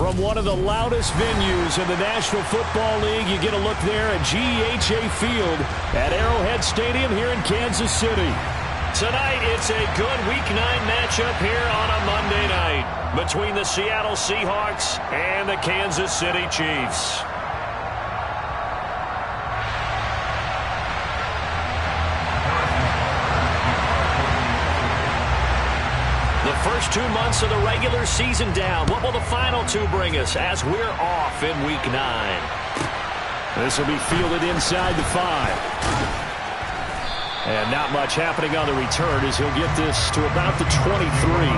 From one of the loudest venues in the National Football League, you get a look there at GEHA Field at Arrowhead Stadium here in Kansas City. Tonight, it's a good Week 9 matchup here on a Monday night between the Seattle Seahawks and the Kansas City Chiefs. The first 2 months of the regular season down. What will the final two bring us as we're off in Week 9? This will be fielded inside the 5. And not much happening on the return as he'll get this to about the 23.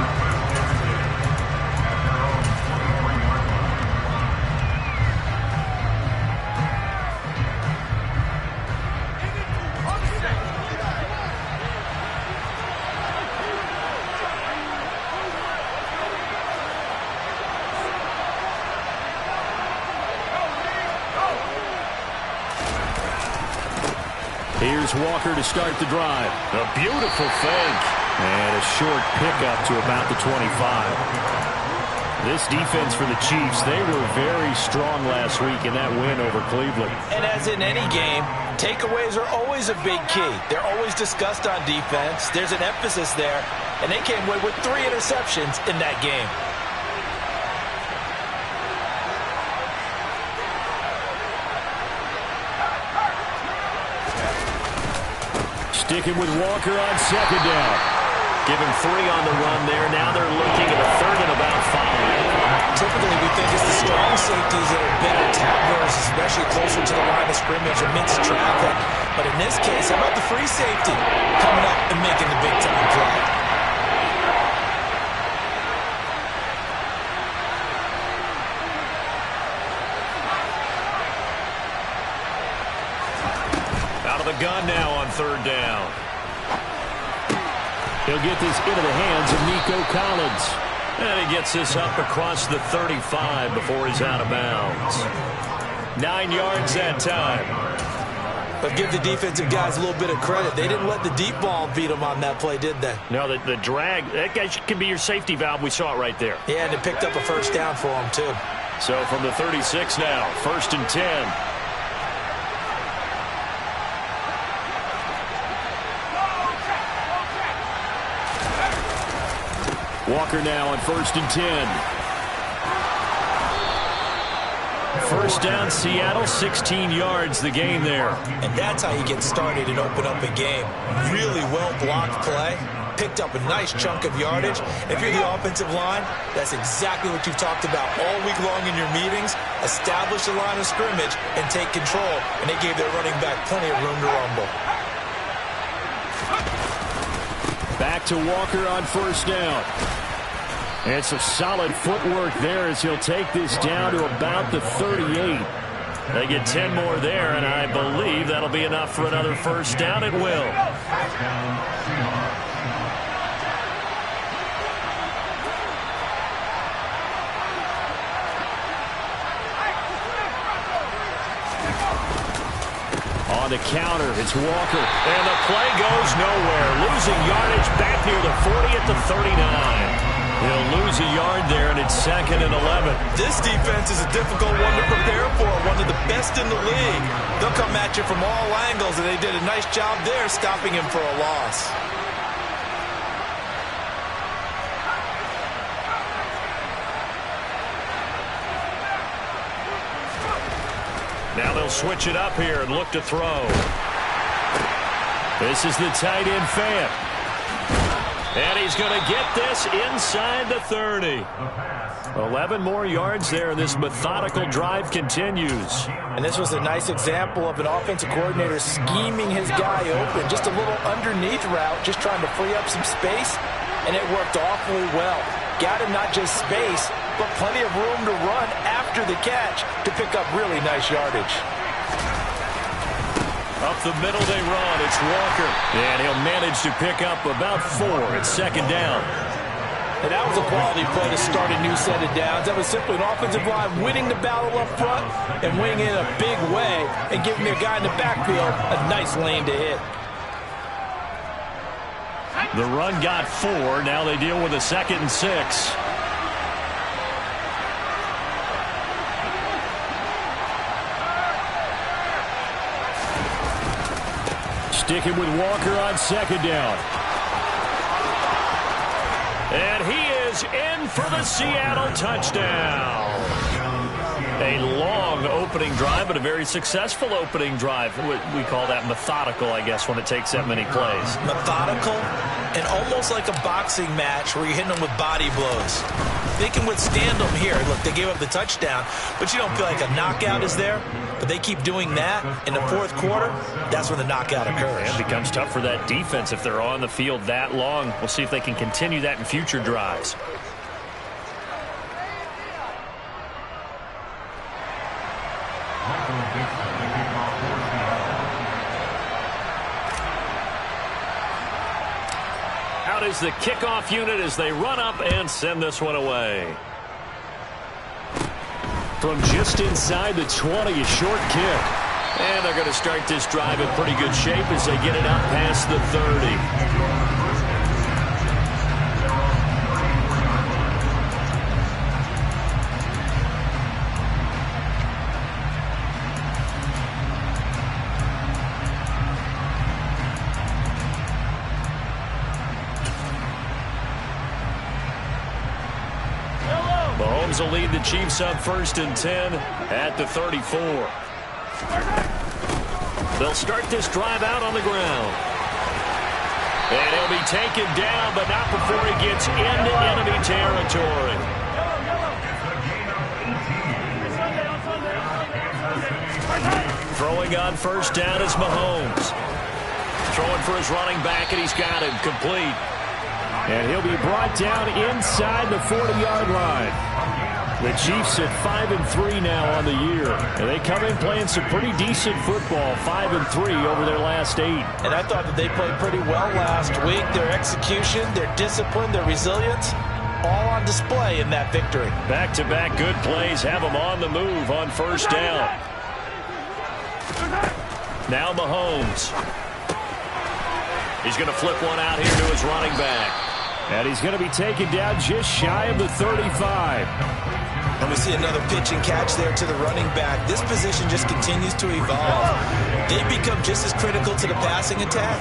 Here's Walker to start the drive. A beautiful fake. And a short pickup to about the 25. This defense for the Chiefs, they were very strong last week in that win over Cleveland. And as in any game, takeaways are always a big key. They're always discussed on defense. There's an emphasis there. And they came away with 3 interceptions in that game. Sticking with Walker on second down. Give him 3 on the run there. Now they're looking at a third and about 5. Typically, we think it's the strong safeties that are better tacklers, especially closer to the line of scrimmage amidst traffic. But in this case, how about the free safety coming up and making the big-time play? Gun now on third down. He'll get this into the hands of Nico Collins. And he gets this up across the 35 before he's out of bounds. 9 yards that time. But give the defensive guys a little bit of credit. They didn't let the deep ball beat them on that play, did they? No, the drag, that guy could be your safety valve. We saw it right there. Yeah, and it picked up a first down for him, too. So from the 36 now, 1st and 10. Walker now on 1st and 10. First down, Seattle, 16 yards the gain there. And that's how you get started and open up a game. Really well-blocked play. Picked up a nice chunk of yardage. If you're the offensive line, that's exactly what you've talked about all week long in your meetings. Establish the line of scrimmage and take control. And they gave their running back plenty of room to rumble. Back to Walker on 1st down. And some solid footwork there as he'll take this down to about the 38. They get 10 more there, and I believe that'll be enough for another first down. It will. On the counter, it's Walker. And the play goes nowhere. Losing yardage back near the 40 at the 39. He'll lose a yard there, and it's 2nd and 11. This defense is a difficult one to prepare for, one of the best in the league. They'll come at you from all angles, and they did a nice job there stopping him for a loss. Now they'll switch it up here and look to throw. This is the tight end fan. And he's going to get this inside the 30. 11 more yards there, and this methodical drive continues. And this was a nice example of an offensive coordinator scheming his guy open. Just a little underneath route, just trying to free up some space, and it worked awfully well. Got him not just space, but plenty of room to run after the catch to pick up really nice yardage. Up the middle they run. It's Walker. And he'll manage to pick up about 4 at 2nd down. And that was a quality play to start a new set of downs. That was simply an offensive line winning the battle up front and winning it in a big way and giving their guy in the backfield a nice lane to hit. The run got 4. Now they deal with a 2nd and 6. sticking with Walker on second down. And he is in for the Seattle touchdown. A long opening drive, but a very successful opening drive. We call that methodical, I guess, when it takes that many plays. Methodical and almost like a boxing match where you're hitting them with body blows. They can withstand them here. Look, they gave up the touchdown, but you don't feel like a knockout is there. But they keep doing that in the fourth quarter. That's when the knockout occurs. It becomes tough for that defense if they're on the field that long. We'll see if they can continue that in future drives. Out is the kickoff unit as they run up and send this one away. From just inside the 20, a short kick. And they're going to start this drive in pretty good shape as they get it out past the 30. Mahomes will lead the Chiefs up 1st and 10 at the 34. They'll start this drive out on the ground. And he'll be taken down, but not before he gets into enemy territory. Throwing on 1st down is Mahomes. Throwing for his running back, and he's got him complete. And he'll be brought down inside the 40-yard line. The Chiefs at 5-3 now on the year. And they come in playing some pretty decent football, 5-3 over their last 8. And I thought that they played pretty well last week. Their execution, their discipline, their resilience, all on display in that victory. Back-to-back good plays have them on the move on 1st down. Now Mahomes. He's going to flip one out here to his running back. And he's going to be taken down just shy of the 35. And we see another pitch and catch there to the running back. This position just continues to evolve. They become just as critical to the passing attack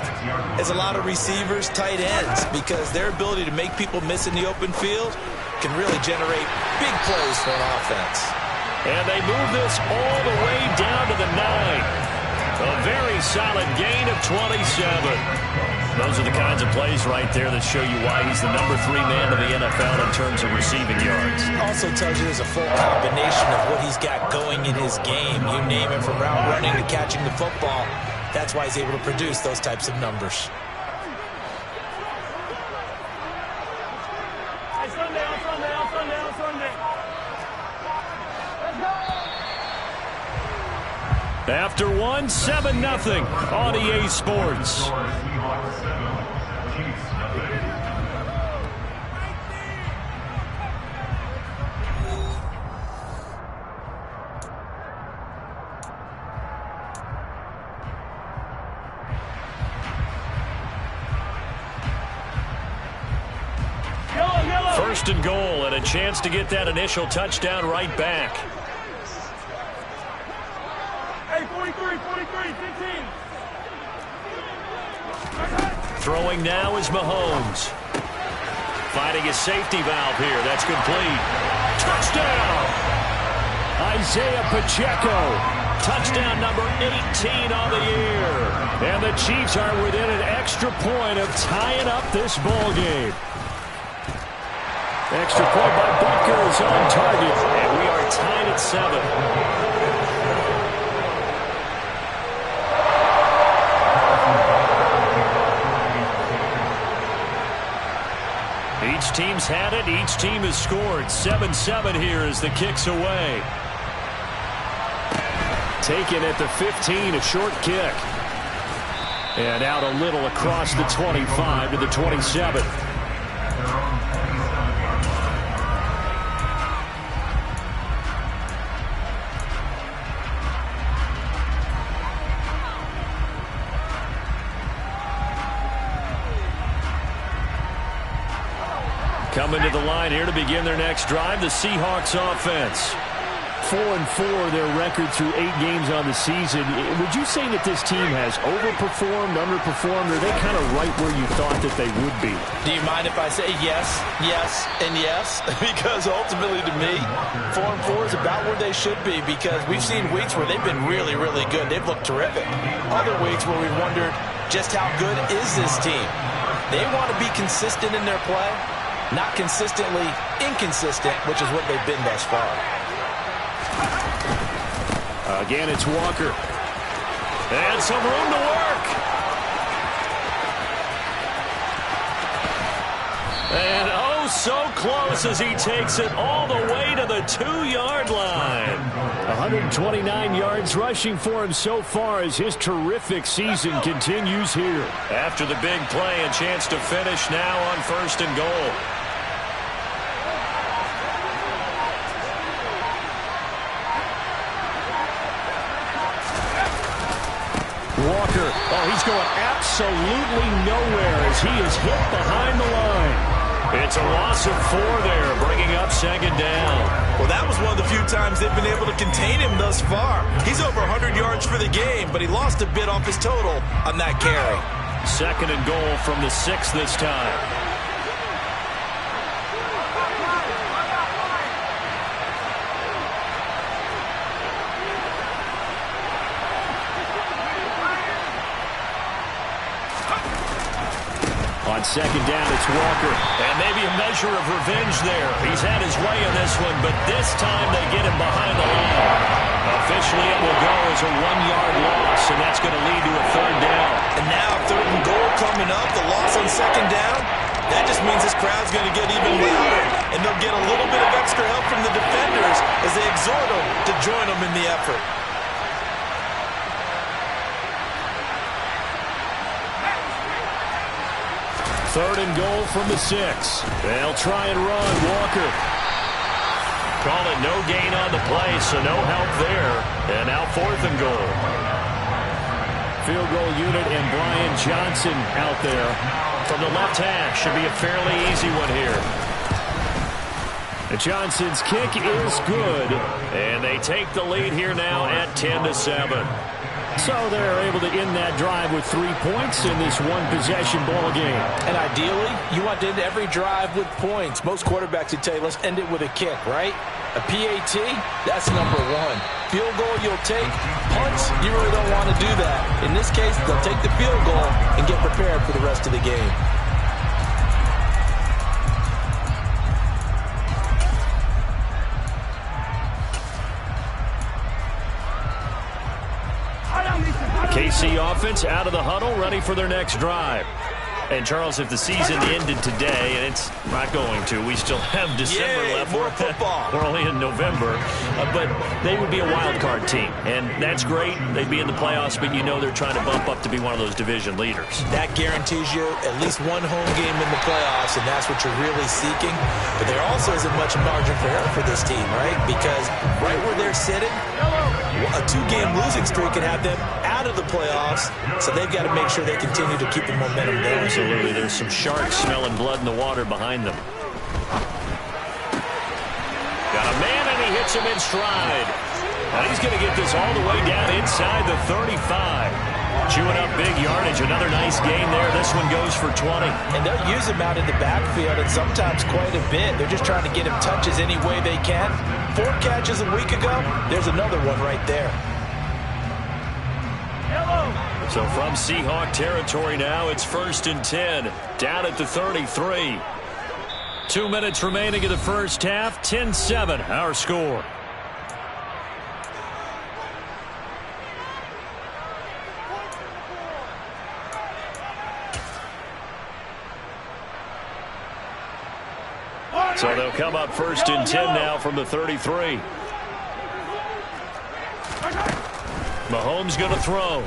as a lot of receivers, tight ends, because their ability to make people miss in the open field can really generate big plays for an offense. And they move this all the way down to the 9. A very solid gain of 27. Those are the kinds of plays right there that show you why he's the number 3 man in the NFL in terms of receiving yards. Also tells you there's a full combination of what he's got going in his game. You name it, from route running to catching the football. That's why he's able to produce those types of numbers. After one, 7-0 on EA Sports. First and goal, and a chance to get that initial touchdown right back. Hey, 43, 15. Throwing now is Mahomes. Finding his safety valve here. That's complete. Touchdown! Isaiah Pacheco. Touchdown number 18 on the year. And the Chiefs are within an extra point of tying up this ball game. Extra point by Butker is on target. And we are tied at 7. Each team's had it. Each team has scored. 7-7 here as the kick's away. Taken at the 15, a short kick. And out a little across the 25 to the 27. Coming to the line here to begin their next drive, the Seahawks offense. 4-4 their record through 8 games on the season. Would you say that this team has overperformed, underperformed, or are they kind of right where you thought that they would be? Do you mind if I say yes, yes, and yes? Because ultimately to me, 4-4 is about where they should be, because we've seen weeks where they've been really, really good. They've looked terrific. Other weeks where we've wondered just how good is this team. They want to be consistent in their play, not consistently inconsistent, which is what they've been thus far. Again, it's Walker. And some room to work. And oh, so close as he takes it all the way to the 2-yard line. 129 yards rushing for him so far as his terrific season continues here. After the big play, a chance to finish now on 1st and goal. Walker, oh, he's going absolutely nowhere as he is hit behind the line. It's a loss of 4 there, bringing up 2nd down. Well, that was one of the few times they've been able to contain him thus far. He's over 100 yards for the game, but he lost a bit off his total on that carry. 2nd and goal from the 6 this time. On 2nd down, it's Walker. And maybe a measure of revenge there. He's had his way in this one, but this time they get him behind the line. Officially, it will go as a 1-yard loss, and that's going to lead to a 3rd down. And now 3rd and goal coming up, the loss on 2nd down. That just means this crowd's going to get even louder, and they'll get a little bit of extra help from the defenders as they exhort them to join them in the effort. Third and goal from the 6. They'll try and run. Walker. Call it no gain on the play, so no help there. And now 4th and goal. Field goal unit and Brian Johnson out there from the left hash. Should be a fairly easy one here. And Johnson's kick is good. And they take the lead here now at 10-7. So they're able to end that drive with 3 points in this one-possession ball game. And ideally, you want to end every drive with points. Most quarterbacks would tell you, let's end it with a kick, right? A PAT, that's number 1. Field goal you'll take. Punts, you really don't want to do that. In this case, they'll take the field goal and get prepared for the rest of the game. KC offense out of the huddle, ready for their next drive. And, Charles, if the season ended today, and it's not going to, we still have December left. More football. We're only in November. But they would be a wild card team, and that's great. They'd be in the playoffs, but you know they're trying to bump up to be one of those division leaders. That guarantees you at least one home game in the playoffs, and that's what you're really seeking. But there also isn't much margin for error for this team, right? Because right where they're sitting, a 2-game losing streak can have them out of the playoffs, so they've got to make sure they continue to keep the momentum going. Absolutely. There's some sharks smelling blood in the water behind them. Got a man, and he hits him in stride. And he's going to get this all the way down inside the 35. Chewing up big yardage. Another nice gain there. This one goes for 20. And they'll use him out in the backfield, and sometimes quite a bit. They're just trying to get him touches any way they can. 4 catches a week ago. There's another one right there. So from Seahawk territory now, it's 1st and 10. Down at the 33. 2 minutes remaining in the first half. 10-7, our score. So they'll come up 1st and 10 now from the 33. Mahomes going to throw.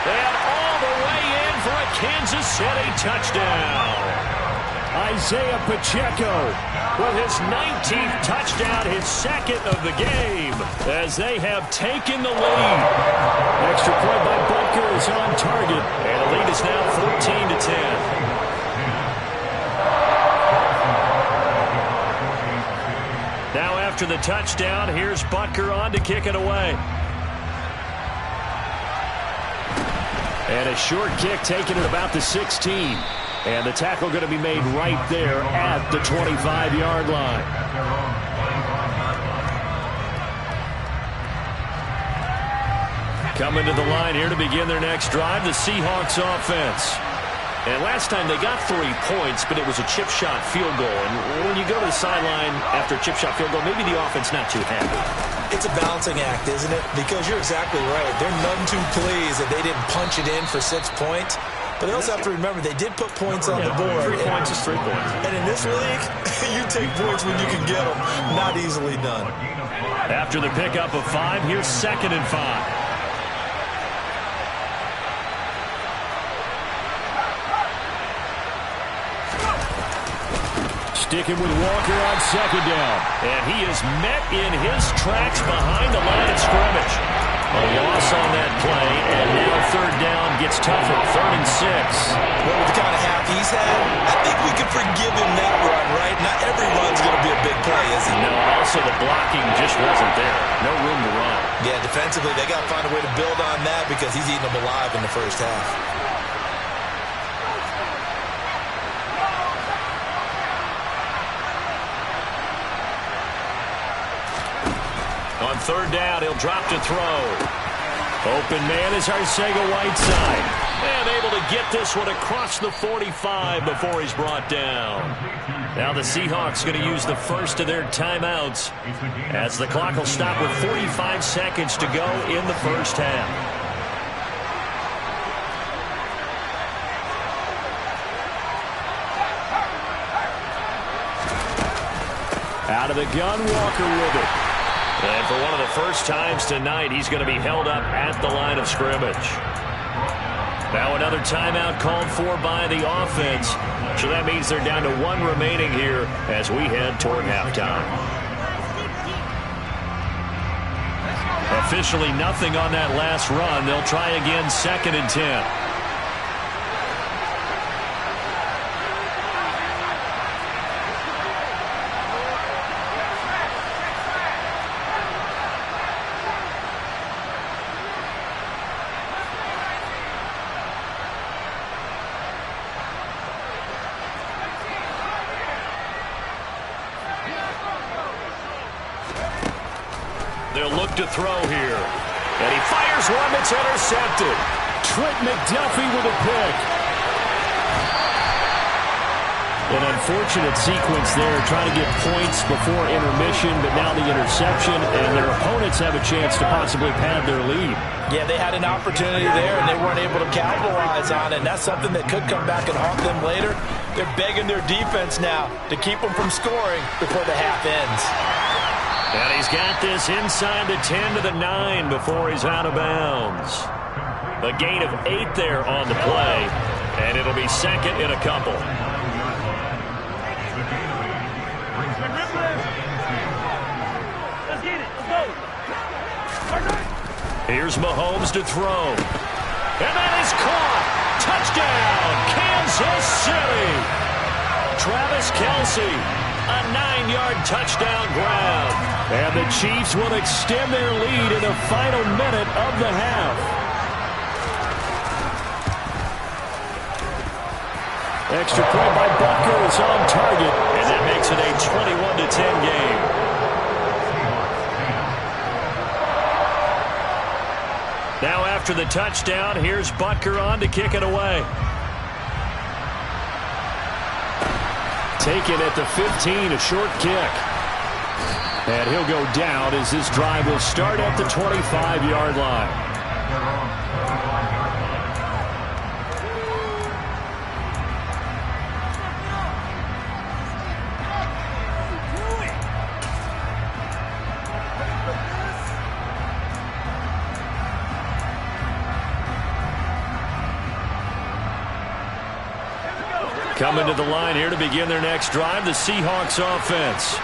And all the way in for a Kansas City touchdown. Isaiah Pacheco with his 19th touchdown, his 2nd of the game, as they have taken the lead. Extra point by Butker is on target, and the lead is now 14-10. Now after the touchdown, here's Butker on to kick it away. And a short kick taken at about the 16. And the tackle going to be made right there at the 25-yard line. Coming to the line here to begin their next drive, the Seahawks offense. And last time they got 3 points, but it was a chip shot field goal. And when you go to the sideline after a chip shot field goal, maybe the offense not too happy. It's a balancing act, isn't it? Because you're exactly right. They're none too pleased that they didn't punch it in for 6 points. But they also have to remember they did put points on the board. 3 points is 3 points. And in this league, you take points when you can get them. Not easily done. After the pickup of 5, here's 2nd and 5. Sticking with Walker on 2nd down. And he is met in his tracks behind the line of scrimmage. A loss on that play, and now 3rd down gets tougher. 3rd and 6. Well, with the kind of half he's had, I think we can forgive him that run, right? Not every run's going to be a big play, is it? No, also the blocking just wasn't there. No room to run. Yeah, defensively, they got to find a way to build on that because he's eating them alive in the first half. On 3rd down, he'll drop to throw. Open man is Arcega-Whiteside. And able to get this one across the 45 before he's brought down. Now the Seahawks going to use the first of their timeouts as the clock will stop with 45 seconds to go in the first half. Out of the gun, Walker with it. And for one of the first times tonight, he's going to be held up at the line of scrimmage. Now another timeout called for by the offense. So that means they're down to 1 remaining here as we head toward halftime. Officially nothing on that last run. They'll try again 2nd and 10. They'll look to throw here. And he fires one that's intercepted. Trent McDuffie with a pick. An unfortunate sequence there, trying to get points before intermission, but now the interception, and their opponents have a chance to possibly pad their lead. Yeah, they had an opportunity there, and they weren't able to capitalize on it. And that's something that could come back and haunt them later. They're begging their defense now to keep them from scoring before the half ends. And he's got this inside the 10 to the 9 before he's out of bounds. A gain of 8 there on the play, and it'll be 2nd in a couple. Let's get it. Let's go. Here's Mahomes to throw. And that is caught. Touchdown, Kansas City. Travis Kelce, a 9-yard touchdown grab. And the Chiefs will extend their lead in the final minute of the half. Extra point by Butker is on target, and that makes it a 21-10 game. Now after the touchdown, here's Butker on to kick it away. Taken at the 15, a short kick. And he'll go down as this drive will start at the 25-yard line. Coming to the line here to begin their next drive, the Seahawks offense.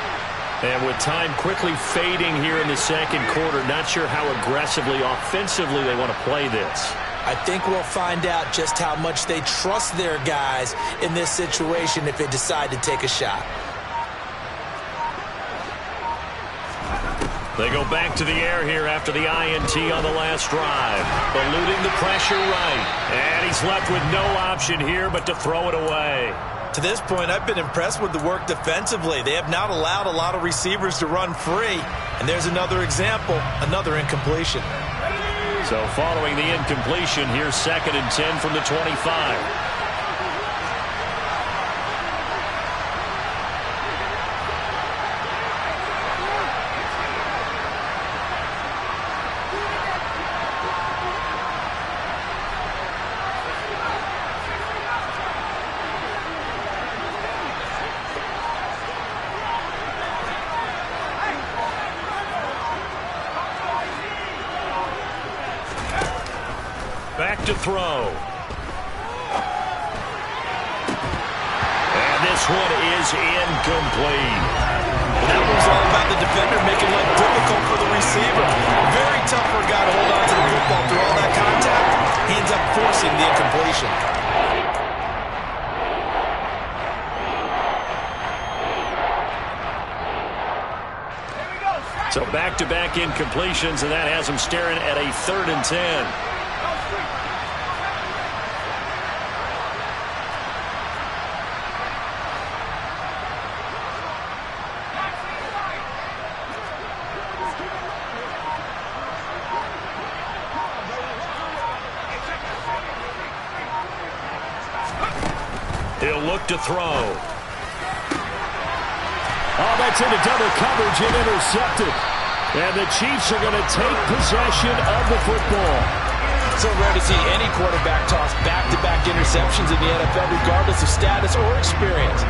And with time quickly fading here in the second quarter, not sure how aggressively, offensively they want to play this. I think we'll find out just how much they trust their guys in this situation if they decide to take a shot. They go back to the air here after the INT on the last drive. Eluding the pressure right. And he's left with no option here but to throw it away. To this point, I've been impressed with the work defensively. They have not allowed a lot of receivers to run free. And there's another example, another incompletion. So following the incompletion, here's 2nd and 10 from the 25. Back to throw. And this one is incomplete. That was all about the defender making life difficult for the receiver. Very tough for a guy to hold on to the football through all that contact. He ends up forcing the incompletion. So back-to-back incompletions, and that has him staring at a 3rd and 10. He'll look to throw. Oh, that's into double coverage and intercepted. And the Chiefs are going to take possession of the football. So rare to see any quarterback toss back-to-back interceptions in the NFL, regardless of status or experience.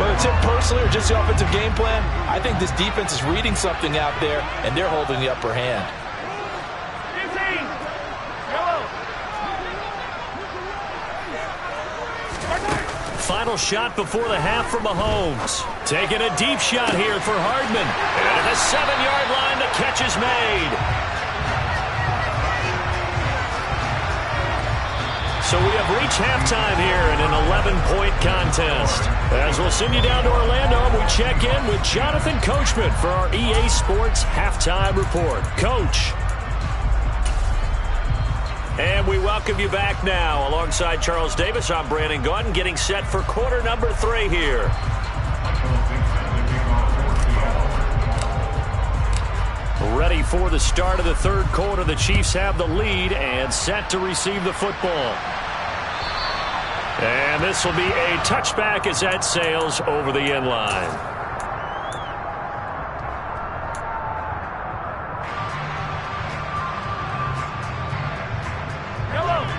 Whether it's him personally or just the offensive game plan, I think this defense is reading something out there, and they're holding the upper hand. Final shot before the half from Mahomes. Taking a deep shot here for Hardman. And at the 7-yard line, the catch is made. So we have reached halftime here in an 11-point contest. As we'll send you down to Orlando, we check in with Jonathan Coachman for our EA Sports Halftime Report. Coach. And we welcome you back now. Alongside Charles Davis, I'm Brandon Gaudin, getting set for quarter number 3 here. Ready for the start of the 3rd quarter. The Chiefs have the lead and set to receive the football. And this will be a touchback as that sails over the end line.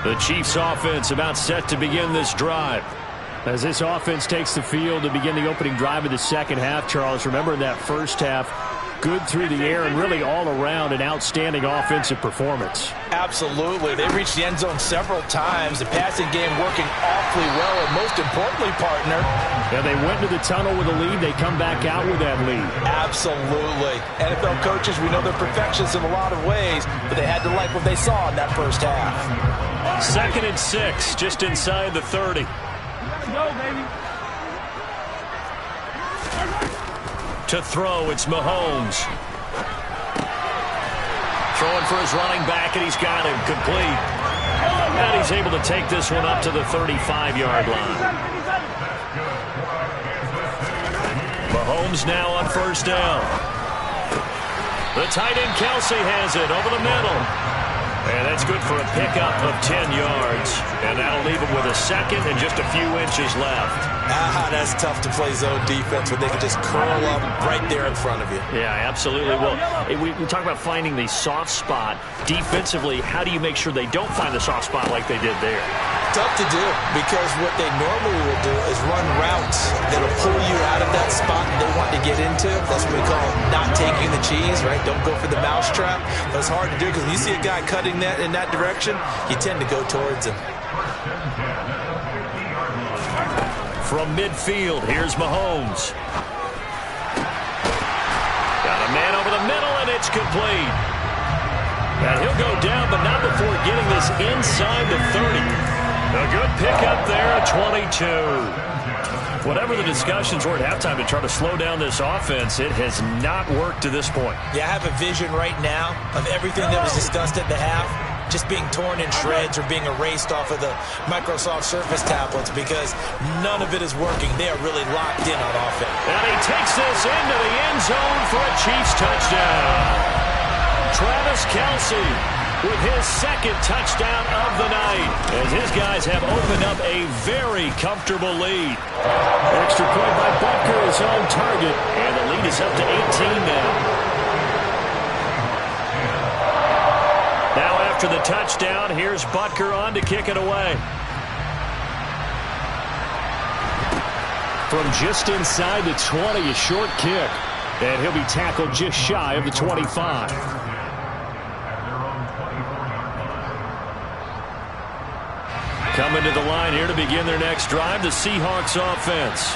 The Chiefs offense about set to begin this drive. As this offense takes the field to begin the opening drive of the second half, Charles, remember in that first half, good through the air and really all around an outstanding offensive performance. Absolutely. They reached the end zone several times. The passing game working awfully well, and most importantly, partner. Yeah, they went to the tunnel with a lead. They come back out with that lead. Absolutely. NFL coaches, we know they're perfectionists in a lot of ways, but they had to like what they saw in that first half. 2nd and 6, just inside the 30. Let's go, baby. To throw, it's Mahomes. Throwing for his running back, and he's got him complete. And he's able to take this one up to the 35-yard line. Mahomes now on 1st down. The tight end Kelsey has it over the middle. And that's good for a pickup of 10 yards. And that'll leave him with a 2nd and just a few inches left. That's tough to play zone defense when they can just curl up right there in front of you. Yeah, absolutely. Well, we talk about finding the soft spot. Defensively, how do you make sure they don't find the soft spot like they did there? Tough to do, because what they normally will do is run routes that'll pull you out of that spot they want to get into. That's what we call not taking the cheese, right? Don't go for the mousetrap. But it's hard to do because when you see a guy cutting that in that direction, you tend to go towards him. From midfield, here's Mahomes. Got a man over the middle, and it's complete. And he'll go down, but not before getting this inside the 30. A good pickup there at 22. Whatever the discussions were at halftime to try to slow down this offense, it has not worked to this point. Yeah, I have a vision right now of everything that was discussed at the half just being torn in shreds or being erased off of the Microsoft Surface tablets because none of it is working. They are really locked in on offense. And he takes this into the end zone for a Chiefs touchdown. Travis Kelce with his second touchdown of the night as his guys have opened up a very comfortable lead. Extra point by Butker is on target, and the lead is up to 18 now. Now after the touchdown, here's Butker on to kick it away. From just inside the 20, a short kick, and he'll be tackled just shy of the 25. Coming to the line here to begin their next drive, the Seahawks offense.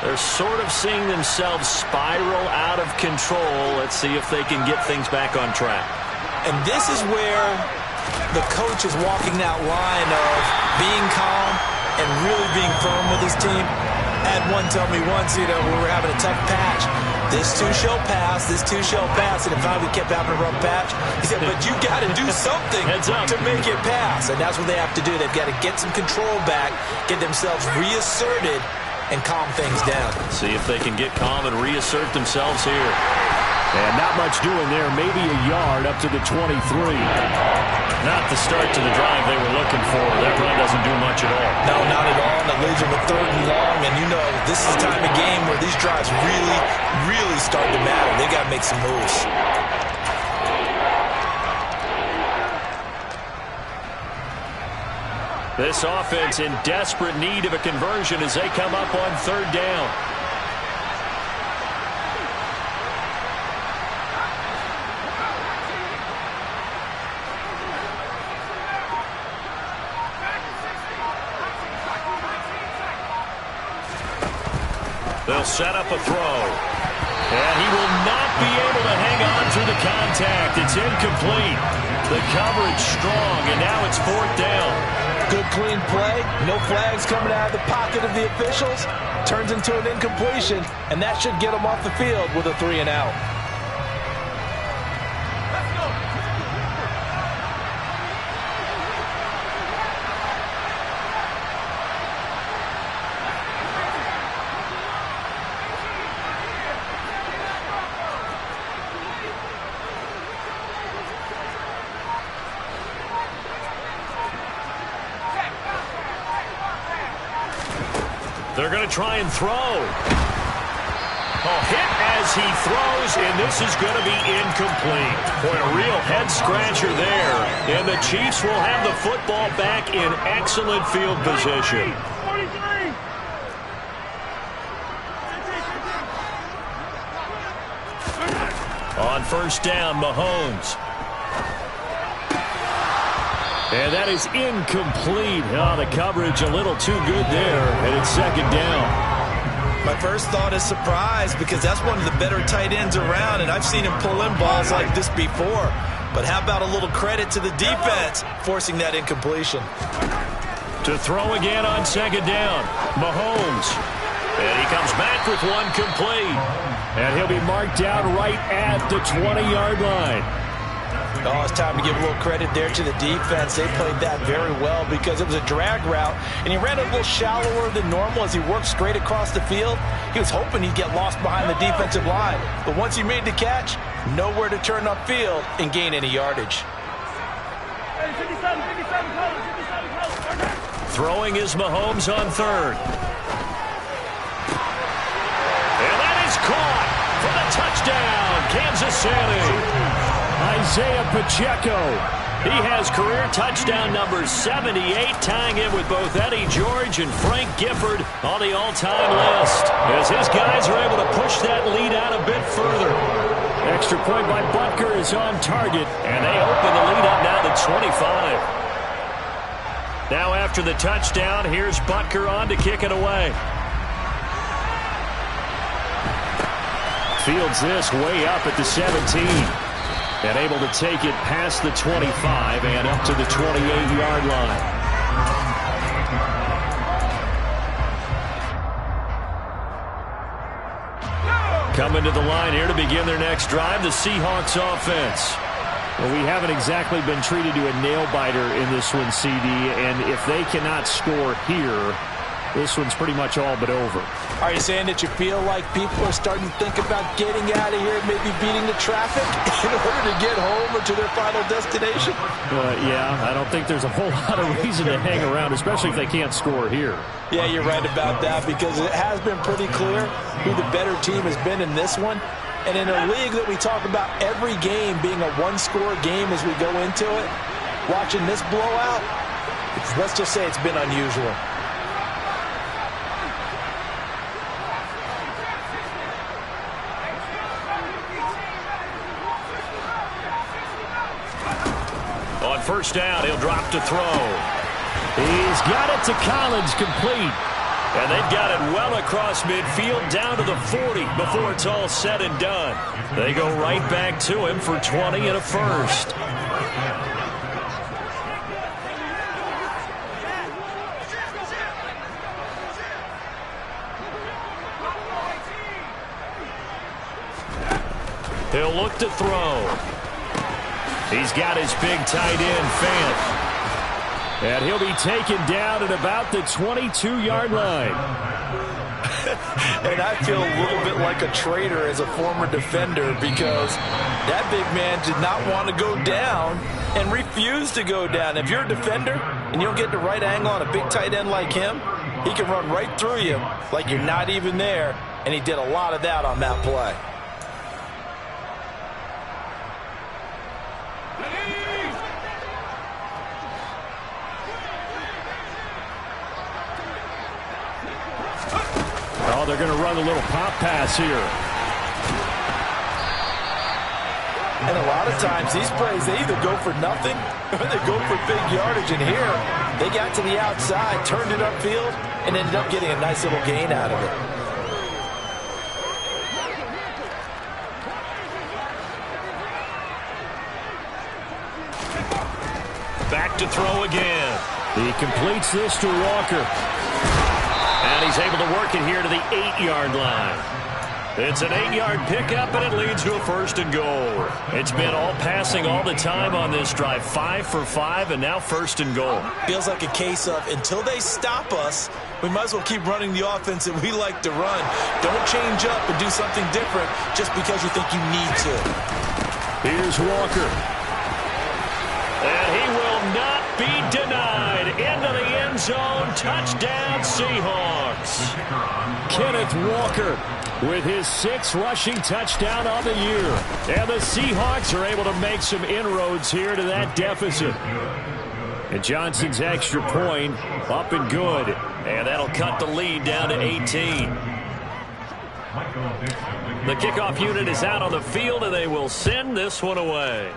They're sort of seeing themselves spiral out of control. Let's see if they can get things back on track. And this is where the coach is walking that line of being calm and really being firm with his team. I had one tell me once, when we were having a tough patch, this too shall pass, this too shall pass. And if finally we kept having a rough patch, he said, but you got to do something to make it pass. And that's what they have to do. They've got to get some control back, get themselves reasserted, and calm things down. See if they can get calm and reassert themselves here. And not much doing there, maybe a yard up to the 23. Not the start to the drive they were looking for. That run doesn't do much at all. No, not at all. And it leaves them with 3rd and long. And this is the time of game where these drives really, really start to matter. They got to make some moves. This offense in desperate need of a conversion as they come up on 3rd down. They'll set up a throw. And he will not be able to hang on through the contact. It's incomplete. The coverage strong, and now it's 4th down. Good clean play. No flags coming out of the pocket of the officials. Turns into an incompletion, and that should get them off the field with a 3 and out. They're going to try and throw. Hit as he throws, and this is going to be incomplete. Boy, a real head-scratcher there. And the Chiefs will have the football back in excellent field position. On 1st down, Mahomes. And that is incomplete. Oh, the coverage a little too good there, and it's 2nd down. My first thought is surprise because that's one of the better tight ends around, and I've seen him pull in balls like this before. But how about a little credit to the defense forcing that incompletion? To throw again on 2nd down, Mahomes. And he comes back with one complete. And he'll be marked down right at the 20-yard line. Oh, it's time to give a little credit there to the defense. They played that very well because it was a drag route, and he ran a little shallower than normal as he worked straight across the field. He was hoping he'd get lost behind the defensive line, but once he made the catch, nowhere to turn upfield and gain any yardage. Throwing is Mahomes on 3rd. And that is caught for the touchdown, Kansas City. Isaiah Pacheco. He has career touchdown number 78, tying him with both Eddie George and Frank Gifford on the all-time list. As his guys are able to push that lead out a bit further. Extra point by Butker is on target, and they open the lead up now to 25. Now after the touchdown, here's Butker on to kick it away. Fields this way up at the 17. And able to take it past the 25 and up to the 28-yard line. coming to the line here to begin their next drive, the Seahawks offense. Well, we haven't exactly been treated to a nail-biter in this one, CD, and if they cannot score here, this one's pretty much all but over. Are you saying that you feel like people are starting to think about getting out of here, maybe beating the traffic in order to get home or to their final destination? Yeah, I don't think there's a whole lot of reason to hang around, especially if they can't score here. Yeah, you're right about that, because it has been pretty clear who the better team has been in this one. And in a league that we talk about every game being a one-score game as we go into it, watching this blowout, let's just say it's been unusual. On first down, he'll drop to throw. He's got it to Collins, complete. And they've got it well across midfield down to the 40 before it's all said and done. They go right back to him for 20 and a first. He'll look to throw. He's got his big tight end, Fant. And he'll be taken down at about the 22-yard line. And I feel a little bit like a traitor as a former defender, because that big man did not want to go down and refused to go down. If you're a defender and you don't get the right angle on a big tight end like him, he can run right through you like you're not even there. And he did a lot of that on that play. Oh, they're going to run a little pop pass here. And a lot of times these plays, they either go for nothing or they go for big yardage. And here, they got to the outside, turned it upfield, and ended up getting a nice little gain out of it. Back to throw again. He completes this to Walker. And he's able to work it here to the 8-yard line. It's an 8-yard pickup, and it leads to a first and goal. It's been all passing all the time on this drive. 5 for 5, and now first and goal. Feels like a case of, until they stop us, we might as well keep running the offense that we like to run. Don't change up and do something different just because you think you need to. Here's Walker. And he will not be denied. Into the end zone. Touchdown, Seahawks. Kenneth Walker with his 6th rushing touchdown on the year. And the Seahawks are able to make some inroads here to that deficit. And Johnson's extra point up and good. And that'll cut the lead down to 18. The kickoff unit is out on the field, and they will send this one away.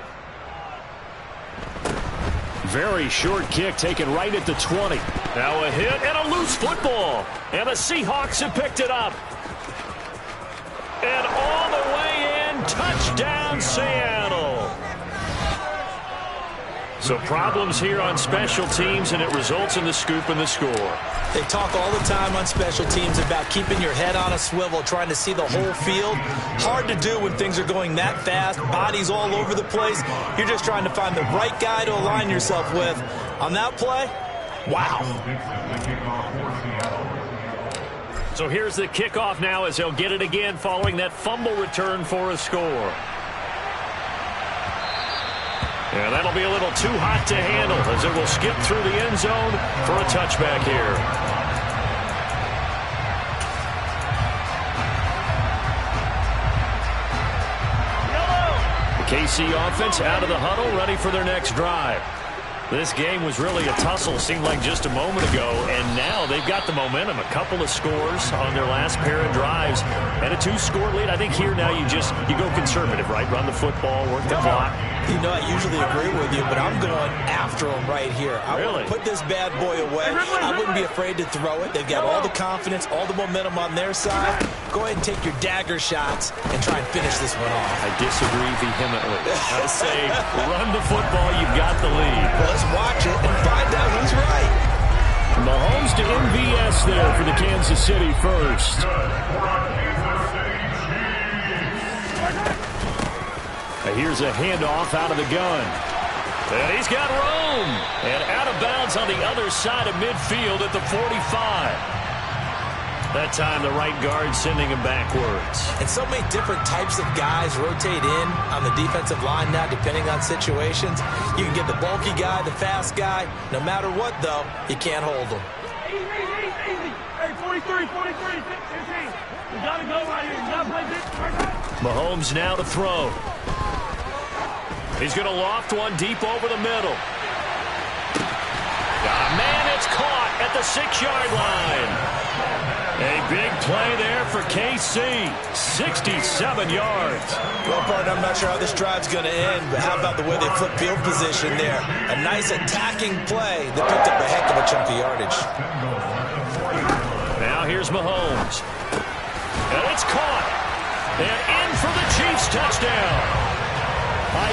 Very short kick taken right at the 20. Now a hit and a loose football. And the Seahawks have picked it up. And all the way in, touchdown Seattle. So problems here on special teams, and it results in the scoop and the score. They talk all the time on special teams about keeping your head on a swivel, trying to see the whole field. Hard to do when things are going that fast, bodies all over the place. You're just trying to find the right guy to align yourself with. On that play, wow. So here's the kickoff now as they'll get it again following that fumble return for a score. And that'll be a little too hot to handle as it will skip through the end zone for a touchback here. The KC offense out of the huddle, ready for their next drive. This game was really a tussle, seemed like just a moment ago, and now they've got the momentum. A couple of scores on their last pair of drives, and a 2-score lead. I think here now you go conservative, right? Run the football, work the clock. You know, I usually agree with you, but I'm going after him right here. I want to put this bad boy away. I wouldn't be afraid to throw it. They've got all the confidence, all the momentum on their side. Go ahead and take your dagger shots and try and finish this one off. I disagree vehemently. I say run the football, you've got the lead. Well, let's watch it and find out who's right. Mahomes to MVS there for the Kansas City first. Here's a handoff out of the gun. And he's got room. And out of bounds on the other side of midfield at the 45. That time the right guard sending him backwards. And so many different types of guys rotate in on the defensive line now depending on situations. You can get the bulky guy, the fast guy. No matter what, though, you can't hold them. Easy. Hey, 43, 15. You got to go right here. You got to play this. Mahomes now to throw. He's going to loft one deep over the middle. Man, it's caught at the 6-yard line. A big play there for KC. 67 yards. Well, partner, I'm not sure how this drive's going to end, but how about the way they flip field position there? A nice attacking play that picked up a heck of a chunk of yardage. Now here's Mahomes. And it's caught. And in for the Chiefs touchdown.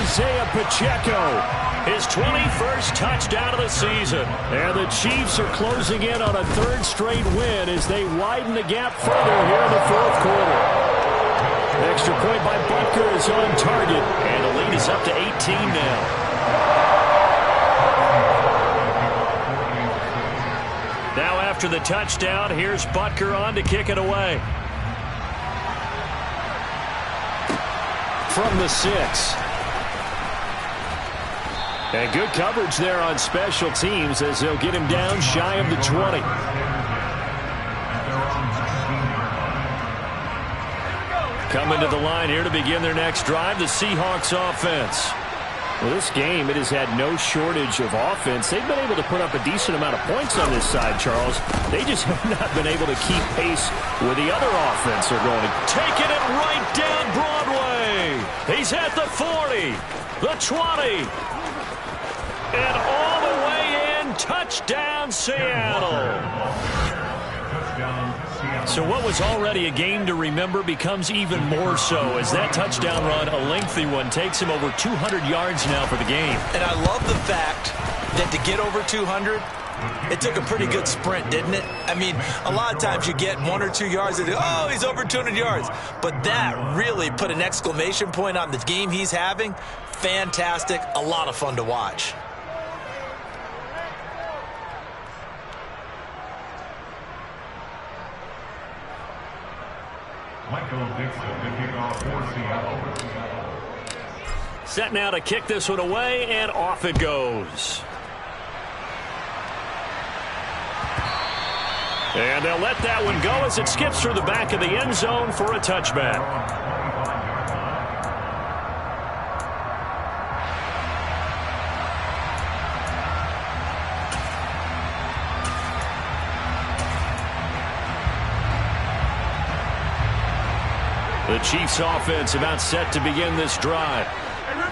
Isaiah Pacheco. His 21st touchdown of the season. And the Chiefs are closing in on a third straight win as they widen the gap further here in the fourth quarter. Extra point by Butker is on target. And the lead is up to 18 now. Now after the touchdown, here's Butker on to kick it away. From the 6. And good coverage there on special teams as they'll get him down shy of the 20. Coming to the line here to begin their next drive, the Seahawks offense. Well, this game, it has had no shortage of offense. They've been able to put up a decent amount of points on this side, Charles. They just have not been able to keep pace with the other offense they're going to. Taking it right down Broadway. He's at the 40, the 20. And all the way in, touchdown Seattle. So what was already a game to remember becomes even more so as that touchdown run, a lengthy one, takes him over 200 yards now for the game. And I love the fact that to get over 200, it took a pretty good sprint, didn't it? I mean, a lot of times you get 1 or 2 yards and, oh, he's over 200 yards. But that really put an exclamation point on the game he's having. Fantastic, a lot of fun to watch. Set now to kick this one away, and off it goes. And they'll let that one go as it skips through the back of the end zone for a touchback. The Chiefs offense about set to begin this drive.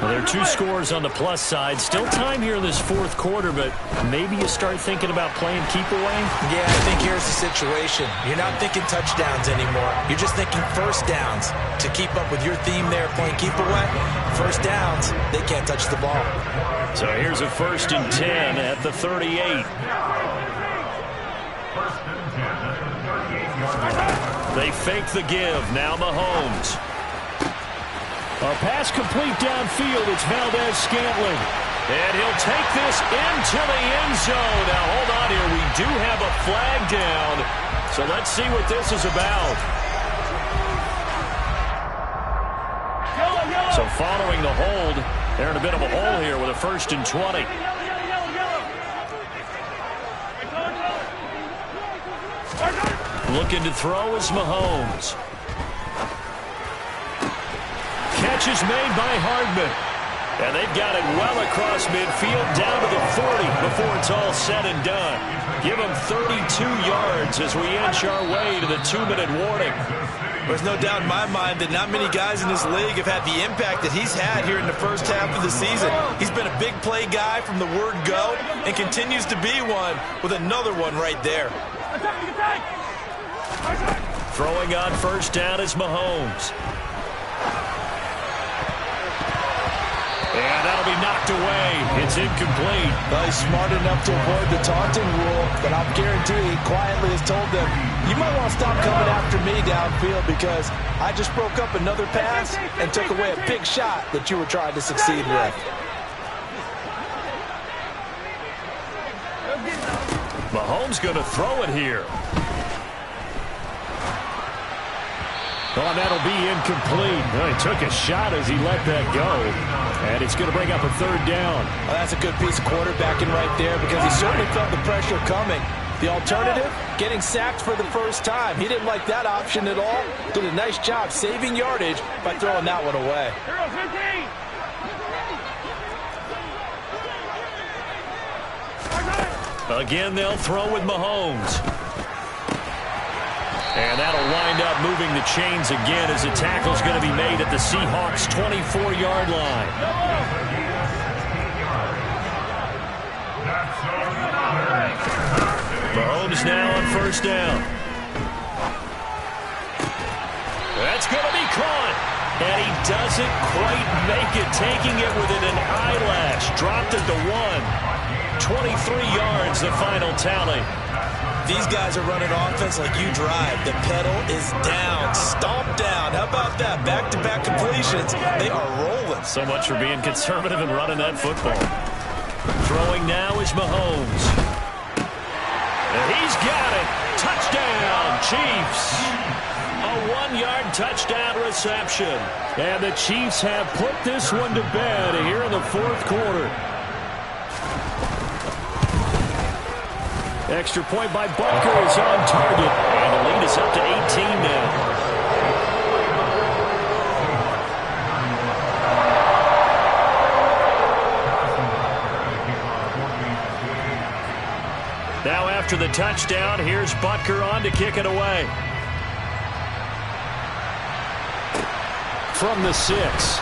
Well, there are 2 scores on the plus side. Still time here in this fourth quarter, but maybe you start thinking about playing keep away? Yeah, I think here's the situation. You're not thinking touchdowns anymore. You're just thinking first downs. To keep up with your theme there, playing keep away, first downs, they can't touch the ball. So here's a 1st and 10 at the 38. They fake the give. Now Mahomes. A pass complete downfield. It's Valdez-Scantling. And he'll take this into the end zone. Now, hold on here. We do have a flag down. So let's see what this is about. So following the hold, they're in a bit of a hole here with a 1st and 20. Looking to throw is Mahomes. Catch is made by Hardman. And they've got it well across midfield down to the 40 before it's all said and done. Give them 32 yards as we inch our way to the 2-minute warning. There's no doubt in my mind that not many guys in this league have had the impact that he's had here in the first half of the season. He's been a big play guy from the word go and continues to be one with another one right there. Throwing on 1st down is Mahomes. And that'll be knocked away. It's incomplete. Well, he's smart enough to avoid the taunting rule, but I'll guarantee he quietly has told them, you might want to stop coming after me downfield because I just broke up another pass and took away a big shot that you were trying to succeed with. Mahomes going to throw it here. Oh, that'll be incomplete. Well, he took a shot as he let that go. And it's going to bring up a third down. Well, that's a good piece of quarterbacking right there because he certainly felt the pressure coming. The alternative, getting sacked for the first time. He didn't like that option at all. Did a nice job saving yardage by throwing that one away. Again, they'll throw with Mahomes. And that'll wind up moving the chains again as the tackle's going to be made at the Seahawks' 24-yard line. Mahomes now on first down. That's going to be caught. And he doesn't quite make it, taking it within an eyelash. Dropped it to 1. 23 yards, the final tally. These guys are running offense like you drive. The pedal is down, stomped down. How about that? Back-to-back completions. They are rolling. So much for being conservative and running that football. Throwing now is Mahomes. And he's got it. Touchdown, Chiefs. A 1-yard touchdown reception. And the Chiefs have put this one to bed here in the fourth quarter. Extra point by Butker is on target. And the lead is up to 18 now. Now after the touchdown, here's Butker on to kick it away. From the 6.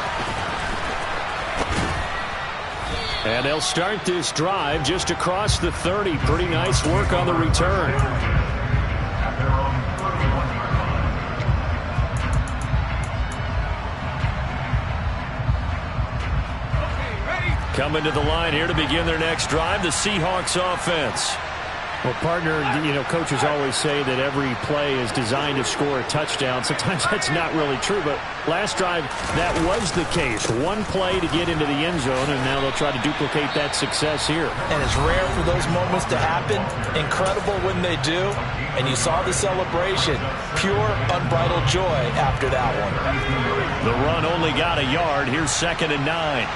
And they'll start this drive just across the 30. Pretty nice work on the return. Coming to the line here to begin their next drive, the Seahawks offense. Well, partner, coaches always say that every play is designed to score a touchdown. Sometimes that's not really true, but last drive, that was the case. One play to get into the end zone, and now they'll try to duplicate that success here. And it's rare for those moments to happen. Incredible when they do. And you saw the celebration. Pure, unbridled joy after that one. The run only got a yard. Here's 2nd and 9.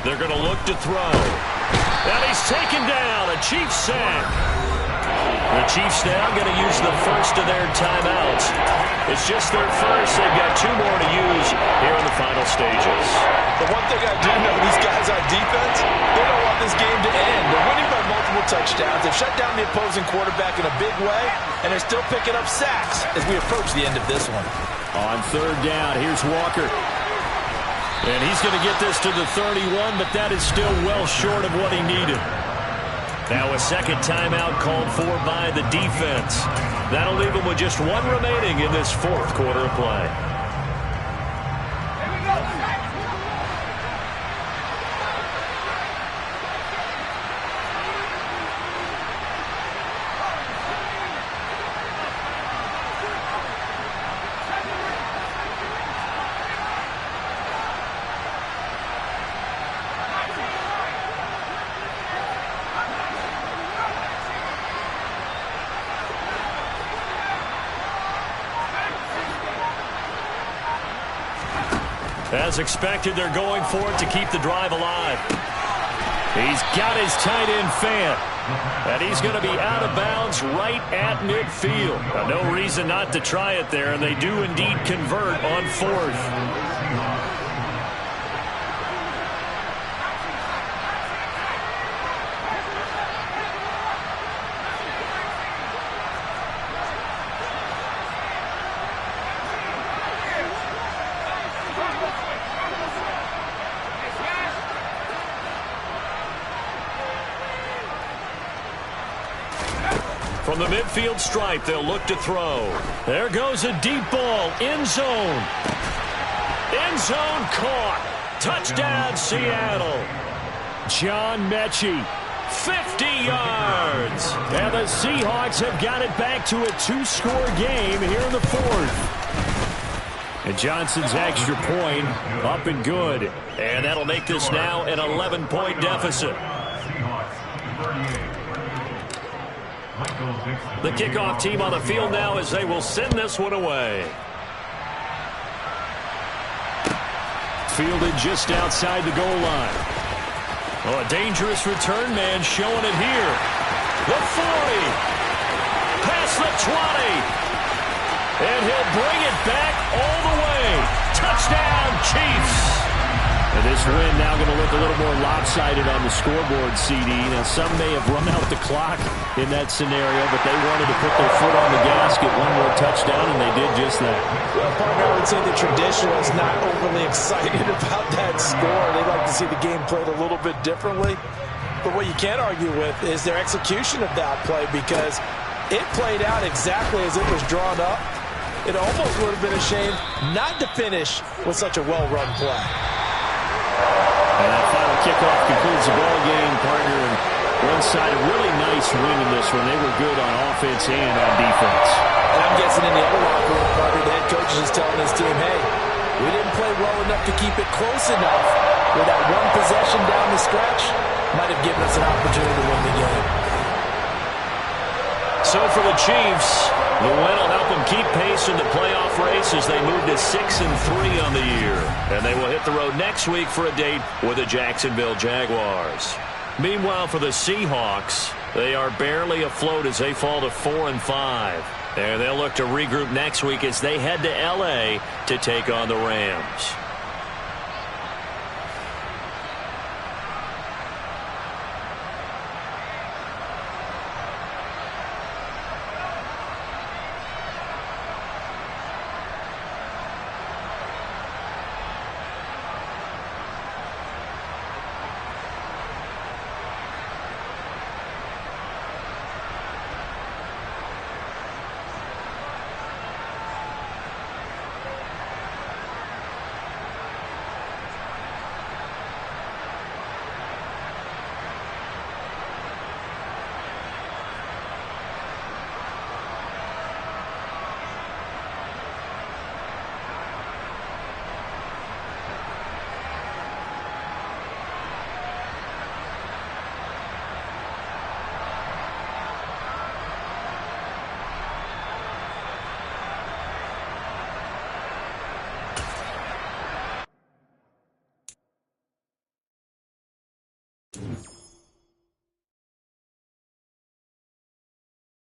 They're going to look to throw. And he's taken down. A Chiefs sack. The Chiefs now going to use the first of their timeouts. It's just their first. They've got 2 more to use here in the final stages. The one thing I do know, these guys on defense, they don't want this game to end. They're winning by multiple touchdowns. They've shut down the opposing quarterback in a big way, and they're still picking up sacks as we approach the end of this one. On 3rd down, here's Walker. And he's going to get this to the 31, but that is still well short of what he needed. Now a second timeout called for by the defense. That'll leave him with just 1 remaining in this 4th quarter of play. As expected, they're going for it to keep the drive alive. He's got his tight end fan. And he's going to be out of bounds right at midfield. Now, no reason not to try it there, and they do indeed convert on 4th. From the midfield stripe, they'll look to throw. There goes a deep ball. End zone. End zone caught. Touchdown, Seattle. John Mechie, 50 yards. And the Seahawks have got it back to a 2-score game here in the fourth. And Johnson's extra point up and good. And that'll make this now an 11-point deficit. The kickoff team on the field now as they will send this one away. Fielded just outside the goal line. Oh, a dangerous return man showing it here. The 40. Past the 20. And he'll bring it back all the way. Touchdown, Chiefs. And this win now going to look a little more lopsided on the scoreboard, CD. Now, some may have run out the clock in that scenario, but they wanted to put their foot on the gas, get one more touchdown, and they did just that. Well, partner, I would say the traditionalists not overly excited about that score. They'd like to see the game played a little bit differently. But what you can't argue with is their execution of that play, because it played out exactly as it was drawn up. It almost would have been a shame not to finish with such a well-run play. And that final kickoff concludes the ball game, partner. And one side, a really nice win in this one. They were good on offense and on defense. And I'm guessing in the other locker room, partner, the head coach is just telling his team, hey, we didn't play well enough to keep it close enough where that one possession down the stretch might have given us an opportunity to win the game. So for the Chiefs, the win will help them keep pace in the playoff race as they move to 6-3 on the year. And they will hit the road next week for a date with the Jacksonville Jaguars. Meanwhile, for the Seahawks, they are barely afloat as they fall to 4-5. And they'll look to regroup next week as they head to L.A. to take on the Rams.